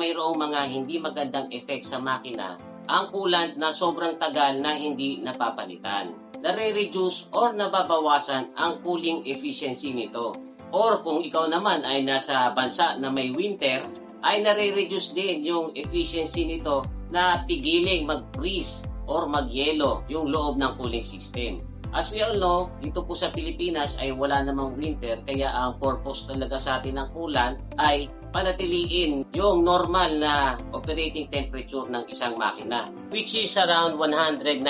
mayroong mga hindi magandang effect sa makina ang coolant na sobrang tagal na hindi napapalitan. Nare-reduce or nababawasan ang cooling efficiency nito. Or kung ikaw naman ay nasa bansa na may winter, ay nare-reduce din yung efficiency nito na pigiling mag-freeze or mag-yelo yung loob ng cooling system. As we all know, dito po sa Pilipinas ay wala namang winter, kaya ang purpose talaga sa atin ng coolant ay panatiliin yung normal na operating temperature ng isang makina, which is around 195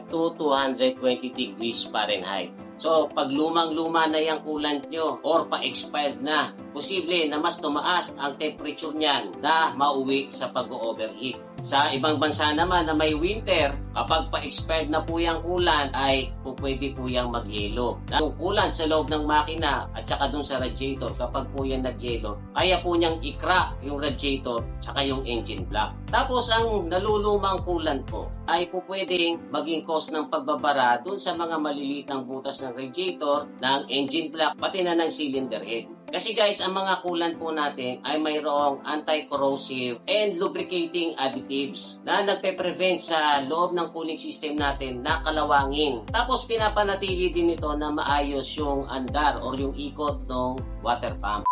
to 220 degrees Fahrenheit. So, pag lumang-luma na yung coolant nyo or pa-expired na, posible na mas tumaas ang temperature niyan na mauwi sa pag-overheat. Sa ibang bansa naman na may winter, kapag pa-expired na po yung coolant ay pwede po yung mag-yelo. Yung coolant sa loob ng makina at saka dun sa radiator, kapag po yan nag-yelo, kaya po niyang i-crack yung radiator saka yung engine block. Tapos ang nalulumang coolant po ay pwedeng maging cause ng pagbabara dun sa mga malilitang butas ng radiator, ng engine block, pati na ng cylinder head. Kasi guys, ang mga coolant po natin ay mayroong anti-corrosive and lubricating additives na nagpe-prevent sa loob ng cooling system natin na kalawangin. Tapos pinapanatili din ito na maayos yung andar or yung ikot ng water pump.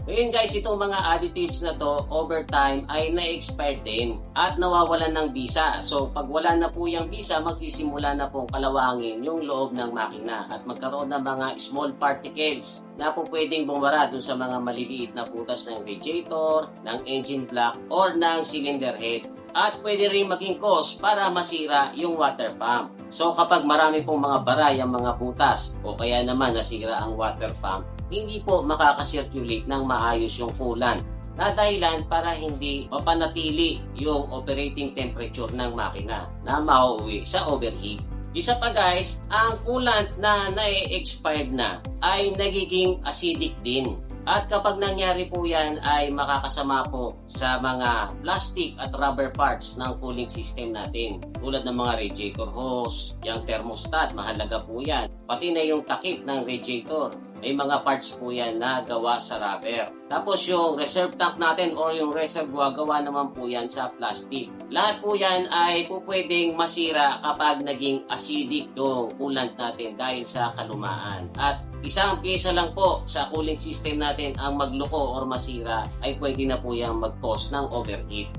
Ngayon guys, itong mga additives na to over time ay na-expired din at nawawalan ng bisa. So pag wala na po yung bisa, magsisimula na pong kalawangin yung loob ng makina at magkaroon ng mga small particles na po pwedeng bumara dun sa mga maliliit na butas ng radiator, ng engine block, or ng cylinder head. At pwede rin maging cause para masira yung water pump. So kapag marami pong mga bara yung mga butas o kaya naman nasira ang water pump, hindi po makakasirculate ng maayos yung coolant na dahilan para hindi mapanatili yung operating temperature ng makina na mauwi sa overheat. Isa pa guys, ang coolant na na-expired na ay nagiging acidic din. At kapag nangyari po yan ay makakasama po sa mga plastic at rubber parts ng cooling system natin. Tulad ng mga radiator hose, yung thermostat, mahalaga po yan. Pati na yung takip ng radiator. May mga parts po yan na gawa sa rubber. Tapos yung reserve tank natin or yung reservoir, gawa naman po yan sa plastic. Lahat po yan ay pwedeng masira kapag naging acidic yung coolant natin dahil sa kalumaan. At isang pyesa lang po sa cooling system natin ang magluko or masira ay pwede na po yung mag-cause ng overheat.